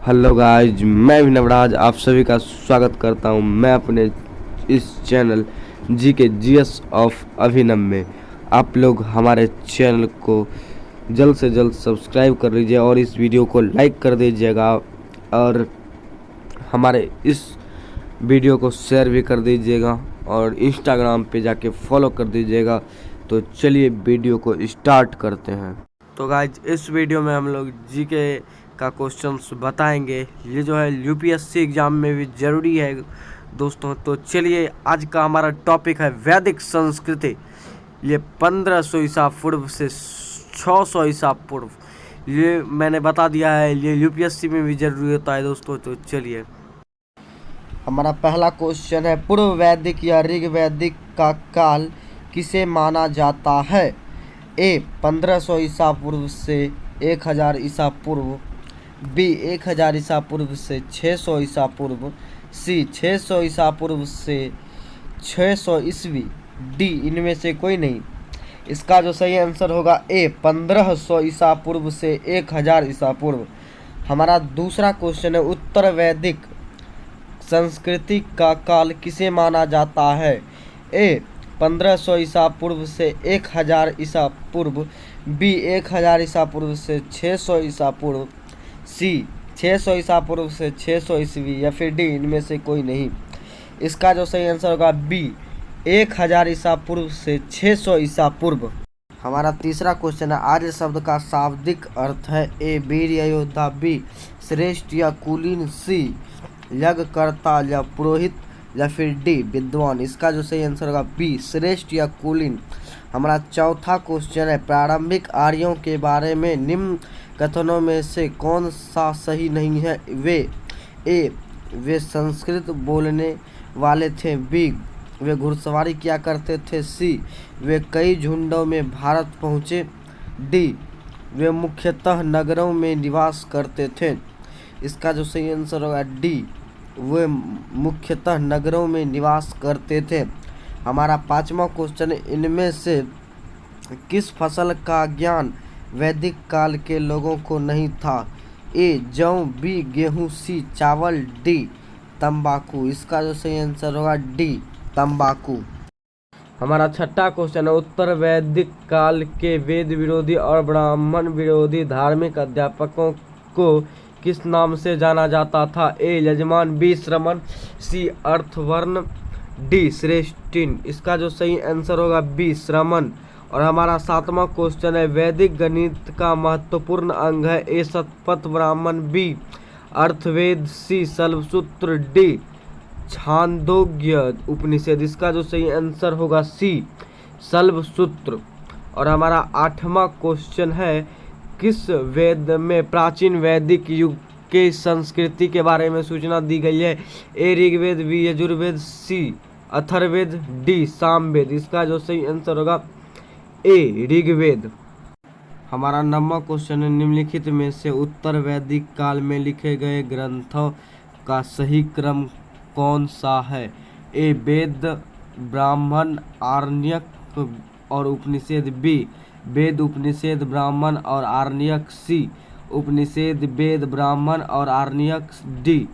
Hello guys, मैं भी नवराज आप सभी का स्वागत करता हूं मैं अपने इस चैनल जीएस ऑफ अभिनव में। आप लोग हमारे चैनल को जल्द से जल्द सब्सक्राइब कर लीजिए और इस वीडियो को लाइक कर दीजिएगा और हमारे इस वीडियो को शेयर भी कर दीजिएगा और इंस्टाग्राम पे जाके फॉलो कर दीजिएगा। तो चलिए वीडियो को स्टार्ट करते हैं। तो गाइज, इस वीडियो में हम लोग जीके का क्वेश्चंस बताएंगे। ये जो है यूपीएससी एग्जाम में भी ज़रूरी है दोस्तों। तो चलिए, आज का हमारा टॉपिक है वैदिक संस्कृति। ये 1500 ईसा पूर्व से 600 ईसा पूर्व, ये मैंने बता दिया है। ये यूपीएससी में भी जरूरी होता है दोस्तों। तो चलिए, हमारा पहला क्वेश्चन है, पूर्व वैदिक या ऋग वैदिक का काल किसे माना जाता है? ए 1500 ईसा पूर्व से 1000 ईसा पूर्व, बी 1000 ईसा पूर्व से 600 ईसा पूर्व, सी 600 ईसा पूर्व से 600 ईस्वी, डी इनमें से कोई नहीं। इसका जो सही आंसर होगा ए 1500 ईसा पूर्व से 1000 ईसा पूर्व। हमारा दूसरा क्वेश्चन है, उत्तर वैदिक संस्कृति का काल किसे माना जाता है? ए 1500 ईसा पूर्व से 1000 ईसा पूर्व, बी 1000 ईसा पूर्व से 600 ईसा पूर्व, सी 600 ईसा पूर्व से 600 ईस्वी, या फिर डी इनमें से कोई नहीं। इसका जो सही आंसर होगा बी 1000 ईसा पूर्व से 600 ईसा पूर्व। हमारा तीसरा क्वेश्चन है, आर्य शब्द का शाब्दिक अर्थ है? ए वीर या योद्धा, बी श्रेष्ठ या कुलीन, सी यज्ञकर्ता या पुरोहित, या फिर डी विद्वान। इसका जो सही आंसर होगा बी श्रेष्ठ या कुलीन। हमारा चौथा क्वेश्चन है, प्रारंभिक आर्यों के बारे में निम्न कथनों में से कौन सा सही नहीं है? ए वे संस्कृत बोलने वाले थे, बी वे घुड़सवारी किया करते थे, सी वे कई झुंडों में भारत पहुँचे, डी वे मुख्यतः नगरों में निवास करते थे। इसका जो सही आंसर होगा डी वे मुख्यतः नगरों में निवास करते थे। हमारा पांचवा क्वेश्चन, इनमें से किस फसल का ज्ञान वैदिक काल के लोगों को नहीं था? ए जौ, बी गेहूं, सी चावल, डी तंबाकू। इसका जो सही आंसर होगा डी तंबाकू। हमारा छठा क्वेश्चन है, उत्तर वैदिक काल के वेद विरोधी और ब्राह्मण विरोधी धार्मिक अध्यापकों को किस नाम से जाना जाता था? ए यजमान, बी श्रमण, सी अर्थवर्ण, डी श्रेष्ठिन। इसका जो सही आंसर होगा बी श्रमण। और हमारा सातवां क्वेश्चन है, वैदिक गणित का महत्वपूर्ण अंग है? ए शतपथ ब्राह्मण, बी अर्थवेद, सी शल्वसूत्र, डी छांदोग्य उपनिषद। इसका जो सही आंसर होगा सी शल्वसूत्र। और हमारा आठवां क्वेश्चन है, किस वेद में प्राचीन वैदिक युग के संस्कृति के बारे में सूचना दी गई है? ए ऋग्वेद, बी यजुर्वेद, सी अथर्ववेद, डी सामवेद। इसका जो सही आंसर होगा ए ऋग्वेद। हमारा 9वां क्वेश्चन है, निम्नलिखित में से उत्तर वैदिक काल में लिखे गए ग्रंथों का सही क्रम कौन सा है? ए वेद, ब्राह्मण, आरण्यक और उपनिषद, बी वेद, उपनिषद, ब्राह्मण और आरण्यक, सी उपनिषद, वेद, ब्राह्मण और आरण्यक, डी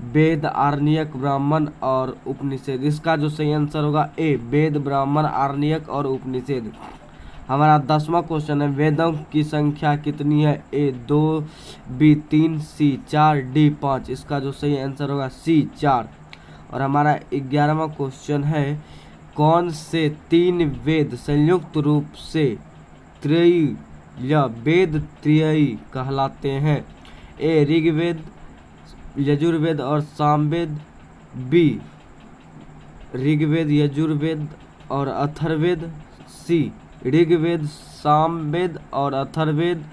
वेद, आरण्यक, ब्राह्मण और उपनिषद। इसका जो सही आंसर होगा ए वेद, ब्राह्मण, आरण्यक और उपनिषद। हमारा 10वां क्वेश्चन है, वेदों की संख्या कितनी है? ए 2, बी 3, सी 4, डी 5। इसका जो सही आंसर होगा सी 4। और हमारा 11वां क्वेश्चन है, कौन से 3 वेद संयुक्त रूप से त्रयी या वेद त्रयी कहलाते हैं? ए ऋग्वेद, यजुर्वेद और सामवेद, बी ऋग्वेद, यजुर्वेद और अथर्ववेद, सी ऋग्वेद, सामवेद और अथर्ववेद,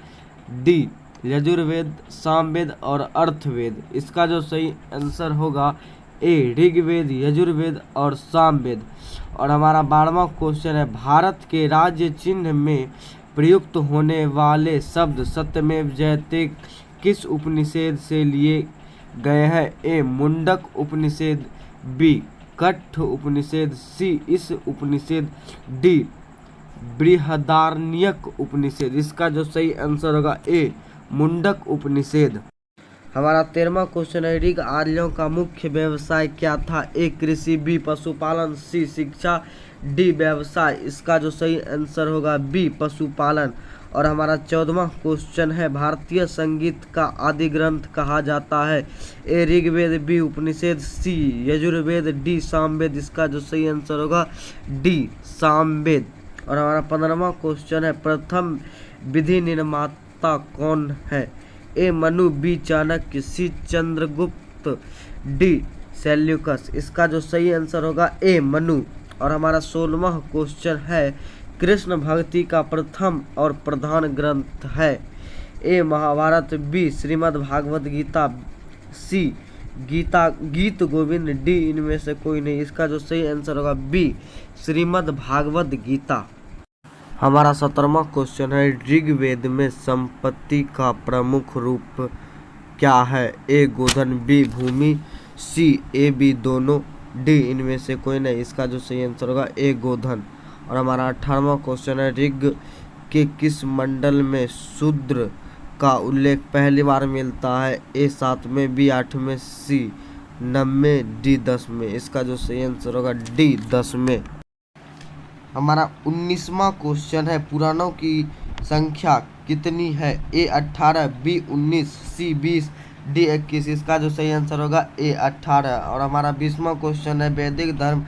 डी यजुर्वेद, सामवेद और अर्थवेद। इसका जो सही आंसर होगा ए ऋग्वेद, यजुर्वेद और सामवेद। और हमारा 12वां क्वेश्चन है, भारत के राज्य चिन्ह में प्रयुक्त होने वाले शब्द सत्यमेव जयते किस उपनिषद से लिए गए हैं? ए मुंडक उपनिषद, बी कठ उपनिषद, सी इस उपनिषद, डी बृहदारण्यक उपनिषद। इसका जो सही आंसर होगा ए मुंडक उपनिषद। हमारा 13वां क्वेश्चन है, ऋग आर्यों का मुख्य व्यवसाय क्या था? ए कृषि, बी पशुपालन, सी शिक्षा, डी व्यवसाय। इसका जो सही आंसर होगा बी पशुपालन। और हमारा 14वां क्वेश्चन है, भारतीय संगीत का आदि ग्रंथ कहा जाता है? ए ऋग्वेद, बी उपनिषद, सी यजुर्वेद, डी सामवेद। इसका जो सही आंसर होगा डी सामवेद। और हमारा 15वां क्वेश्चन है, प्रथम विधि निर्माता कौन है? ए मनु, बी चाणक्य, सी चंद्रगुप्त, डी सेल्यूकस। इसका जो सही आंसर होगा ए मनु। और हमारा 16वां क्वेश्चन है, कृष्ण भक्ति का प्रथम और प्रधान ग्रंथ है? ए महाभारत, बी श्रीमद् भागवत गीता, सी गीत गोविंद, डी इनमें से कोई नहीं। इसका जो सही आंसर होगा बी श्रीमद् भागवत गीता। हमारा 17वां क्वेश्चन है, ऋग्वेद में संपत्ति का प्रमुख रूप क्या है? ए गोधन, बी भूमि, सी ए बी दोनों, डी इनमें से कोई नहीं। इसका जो सही आंसर होगा ए गोधन। और हमारा 18वां क्वेश्चन है, ऋग के किस मंडल में शूद्र का उल्लेख पहली बार मिलता है? ए 7वें, बी 8वें, सी 9वें, डी 10वें। इसका जो सही आंसर होगा डी 10वें। हमारा 19वां क्वेश्चन है, पुराणों की संख्या कितनी है? ए 18, बी 19, सी 20, डी 21। इसका जो सही आंसर होगा ए 18। और हमारा 20वां क्वेश्चन है, वैदिक धर्म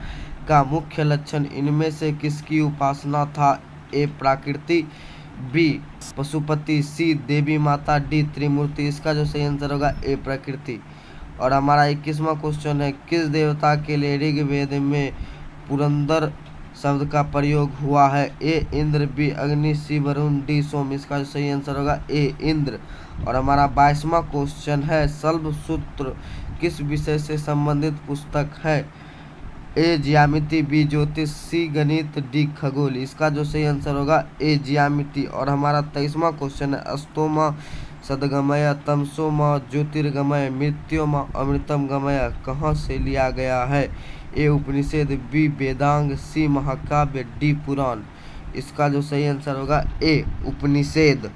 का मुख्य लक्षण इनमें से किसकी उपासना था? ए प्रकृति, बी पशुपति, सी देवी माता, डी त्रिमूर्ति। इसका जो सही आंसर होगा ए प्रकृति। और हमारा 21वां क्वेश्चन है, किस देवता के लिए ऋग्वेद में पुरंदर शब्द का प्रयोग हुआ है? ए इंद्र, बी अग्नि, सी वरुण, डी सोम। इसका सही आंसर होगा ए इंद्र। और हमारा 22वां क्वेश्चन है, शल्भ सूत्र किस विषय से संबंधित पुस्तक है? ए ज्यामिति, बी ज्योतिष, सी गणित, डी खगोल। इसका जो सही आंसर होगा ए ज्यामिति। और हमारा 23वां क्वेश्चन है, अस्तोमा सदगमय, तमसोमा ज्योतिर्गमय, मृत्योमा अमृतम गमय कहाँ से लिया गया है? ए उपनिषद, बी वेदांग, सी महाकाव्य, डी पुराण। इसका जो सही आंसर होगा ए उपनिषद।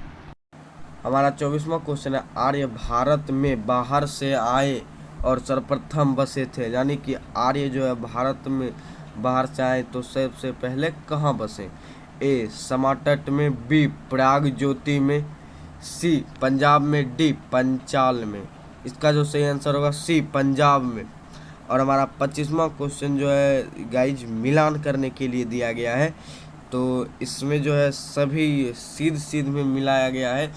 हमारा 24वां क्वेश्चन है, आर्य भारत में बाहर से आए और सर्वप्रथम बसे थे? यानी कि आर्य जो है भारत में बाहर से आए तो सबसे पहले कहाँ बसे? ए समातट में, बी प्रयाग ज्योति में, सी पंजाब में, डी पंचाल में। इसका जो सही आंसर होगा सी पंजाब में। और हमारा 25वां क्वेश्चन जो है गाइज मिलान करने के लिए दिया गया है, तो इसमें जो है सभी सीध में मिलाया गया है,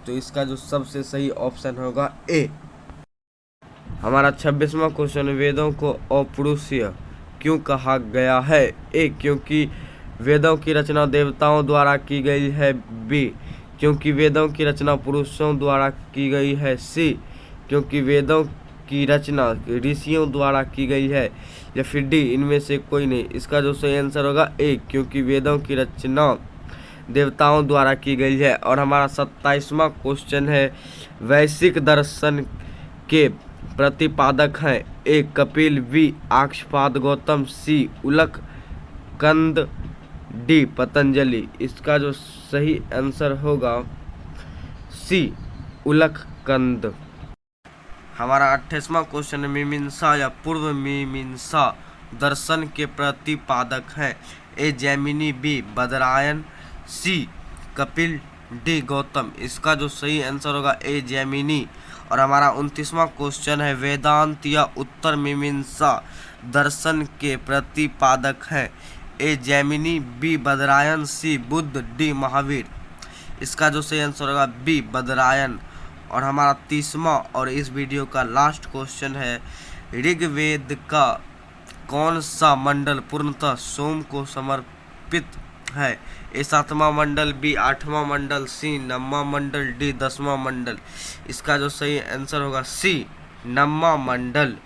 तो इसका जो सबसे सही ऑप्शन होगा ए। हमारा 26वां क्वेश्चन, वेदों को अपौरुषीय क्यों कहा गया है? ए क्योंकि वेदों की रचना देवताओं द्वारा की गई है, बी क्योंकि वेदों की रचना पुरुषों द्वारा की गई है, सी क्योंकि वेदों की रचना ऋषियों द्वारा की गई है, या फिर डी इनमें से कोई नहीं। इसका जो सही आंसर होगा ए क्योंकि वेदों की रचना देवताओं द्वारा की गई है। और हमारा 27वां क्वेश्चन है, वैश्विक दर्शन के प्रतिपादक हैं? ए कपिल, बी अक्षपाद गौतम, सी उलक कंद, डी पतंजलि। इसका जो सही आंसर होगा सी उलक कंद। हमारा 28वां क्वेश्चन, मीमांसा या पूर्व मीमांसा दर्शन के प्रतिपादक हैं? ए जैमिनी, बी बदरायन, सी कपिल, डी गौतम। इसका जो सही आंसर होगा ए जैमिनी। और हमारा 29वां क्वेश्चन है, वेदांत या उत्तर मीमांसा दर्शन के प्रतिपादक हैं? ए जैमिनी, बी बदरायन, सी बुद्ध, डी महावीर। इसका जो सही आंसर होगा बी बदरायन। और हमारा 30वां और इस वीडियो का लास्ट क्वेश्चन है, ऋग्वेद का कौन सा मंडल पूर्णतः सोम को समर्पित है? ए 7वां मंडल, बी 8वां मंडल, सी 9वां मंडल, डी 10वां मंडल। इसका जो सही आंसर होगा सी 9वां मंडल।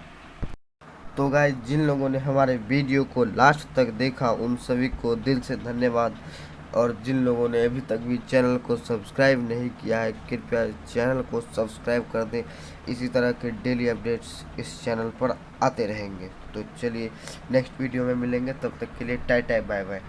तो गाइस, जिन लोगों ने हमारे वीडियो को लास्ट तक देखा उन सभी को दिल से धन्यवाद। और जिन लोगों ने अभी तक भी चैनल को सब्सक्राइब नहीं किया है, कृपया चैनल को सब्सक्राइब कर दें। इसी तरह के डेली अपडेट्स इस चैनल पर आते रहेंगे। तो चलिए नेक्स्ट वीडियो में मिलेंगे, तब तक के लिए टाटा बाय बाय।